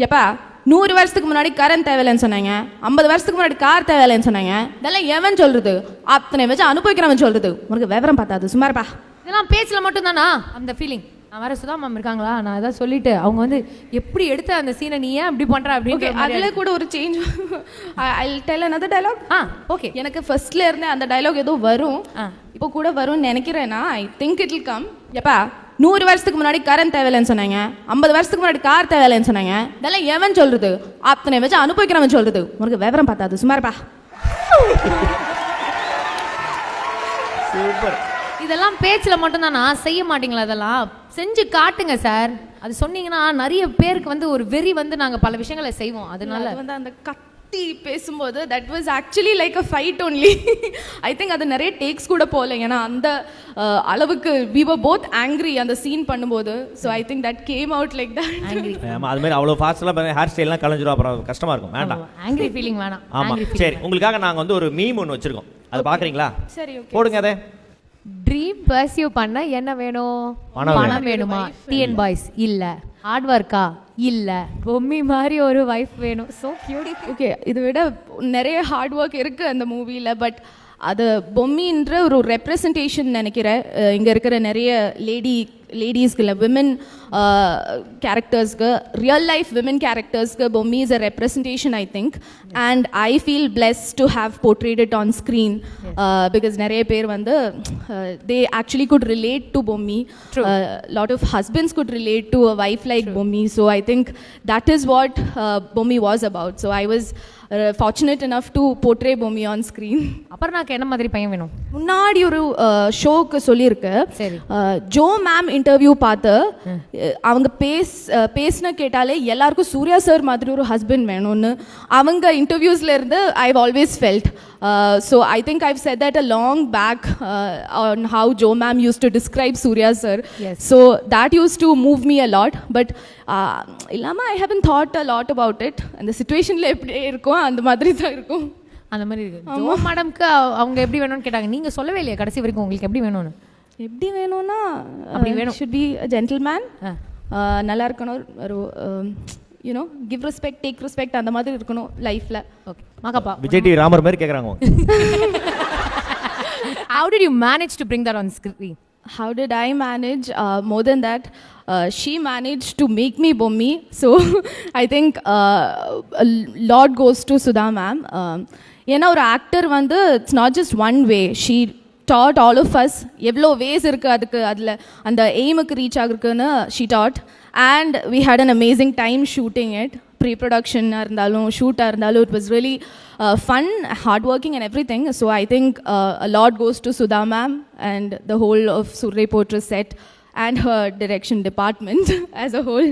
எப்பா 100 வருஷத்துக்கு முன்னாடி கரண்ட் தேவையில்லைன்னு சொன்னாங்க, 50 வருஷத்துக்கு முன்னாடி கார் தேவையில்லைன்னு சொன்னாங்க. இதெல்லாம் எவன் சொல்றது? அத்தனை வச்சு அனுபவிக்கிறவன் சொல்றது. உனக்கு விவரம் பார்த்தாது சும்மாருப்பா. இதெல்லாம் பேச்சில் மட்டும் தானா அந்த ஃபீலிங்? நான் வேற சுதா மேம் இருக்காங்களா, நான் ஏதாவது சொல்லிட்டு அவங்க வந்து எப்படி எடுத்த அந்த சீனை நீ ஏன் இப்படி பண்ற அப்படின்னு அதில் கூட ஒரு change. I'll tell another dialogue. Okay. எனக்கு ஃபர்ஸ்ட்ல இருந்தே அந்த டைலாக் ஏதோ வரும், இப்போ கூட வரும்னு நினைக்கிறேன்னா. I think it will come. எப்பா 100 வருஷத்துக்கு முன்னாடி கரண்ட் தேவையில்லைன்னு சொன்னாங்க, 50 வருஷத்துக்கு முன்னாடி கார் தேவையில்லைன்னு சொன்னாங்க. இதெல்லாம் எவன் சொல்றது? அத்தனை வச்சு அனுபவிக்கிறவன் சொல்றது. உனக்கு விவரம் பார்த்தாது சும்மாருப்பா. சூப்பர். இதெல்லாம் பேச்சில் மட்டும் தானா, செய்ய மாட்டீங்களா? அதெல்லாம் செஞ்சு காட்டுங்க சார். அது சொன்னீங்கன்னா நிறைய பேருக்கு வந்து ஒரு வெறி வந்து நாங்கள் பல விஷயங்களை செய்வோம். அதனால வந்து அந்த கத்தி பேசும்போது that was actually like a fight only. I think அது நிறைய டேக்ஸ் கூட போகல, ஏன்னா அந்த அளவுக்கு we were both angry அந்த சீன் பண்ணும்போது. So I think that came out like that. ஆமாம், அது மாதிரி அவ்வளோ ஃபாஸ்ட்லாம் ஹேர் ஸ்டைல்லாம் கலைஞ்சிரும், அப்புறம் கஷ்டமாக இருக்கும். வேண்டாம், ஆங்கிரி ஃபீலிங் வேணாம். ஆமாம். சரி, உங்களுக்காக நாங்கள் வந்து ஒரு மீம் ஒன்று வச்சுருக்கோம், அதை பார்க்குறீங்களா? சரி, ஓகே, போடுங்க. அதை ட்ரீம் பர்சியூ பண்ண என்ன வேணும்? பணம் வேணுமா? டிஎன் பாய்ஸ் இல்ல. ஹார்ட் ஒர்க்கா இல்ல. பொம்மி மாதிரி ஒரு வைஃப் வேணும். So cute. ஓகே, இதை விட நிறைய ஹார்ட் ஒர்க் இருக்கு அந்த மூவியில். பட் அது பொம்மின்ற ஒரு ரெப்ரசன்டேஷன் நினைக்கிறேன். இங்கே இருக்கிற நிறைய லேடிஸ்க்கு இல்லை, விமன் கேரக்டர்ஸ்க்கு, ரியல் லைஃப் விமன் கேரக்டர்ஸ்க்கு Bommi is a representation I think. And I feel blessed to have portrayed it on screen because நிறைய பேர் வந்து they actually could relate to Bommi. Lot of husbands could relate to a wife like Bommi. So I think that is what Bommi was about. So I was fortunate enough to portray Bommi on screen. அப்புறம் நான் என்ன மாதிரி பையன் வேணும்? முன்னாடி ஒரு ஷோக்கு சொல்லியிருக்கு. சரி. ஜோ மேம் இன்டர்வியூ பார்த்து அவங்க பேசின கேட்டாலே எல்லாருக்கும் சூர்யா சார் மாதிரி ஒரு ஹஸ்பண்ட் வேணும்னு அவங்க இன்டர்வியூஸ்ல இருந்து I always felt. So I think I've said that a long back on how Joe ma'am used to describe Surya sir. Yes. So that used to move me a lot. But illama I haven't thought a lot about it. And the situation la eppadi irukum and madri da irukum. அந்த மாதிரி இருக்கு. Joe மேடம்க்கு அவங்க எப்படி வேணும்னு கேட்டாங்க, நீங்க சொல்லவே இல்லையா கடைசி வரைக்கும் உங்களுக்கு எப்படி வேணும்னு? எப்படி வேணும்னா அப்படி வேணும். should be a gentleman. நல்லா இருக்கணும், ஒரு you know, give respect, take respect அந்த மாதிரி இருக்கணும் லைஃப்ல. ஓகே மாகாப்பா, விஜய் டிவி ராமர் மாதிரி கேக்குறாங்க. How did you manage to bring that on screen? How did I manage? More than that, she managed to make me Bommi. So I think a lot goes to Sudha ma'am. ஏன்னா ஒரு actor வந்து it's not just one way. She taught all of us எவ்வளோ ways இருக்குது அதுக்கு, அதில் அந்த எய்முக்கு reach ஆகுறதுக்குன்னு she taught. And we had an amazing time shooting it. ப்ரீ-ப்ரொடக்ஷனாக இருந்தாலும் ஷூட்டாக இருந்தாலும் it was really fun, hard working and everything. So I think a lot goes to Sudha ma'am and the whole of Surrey Portrait set and her direction department as a whole.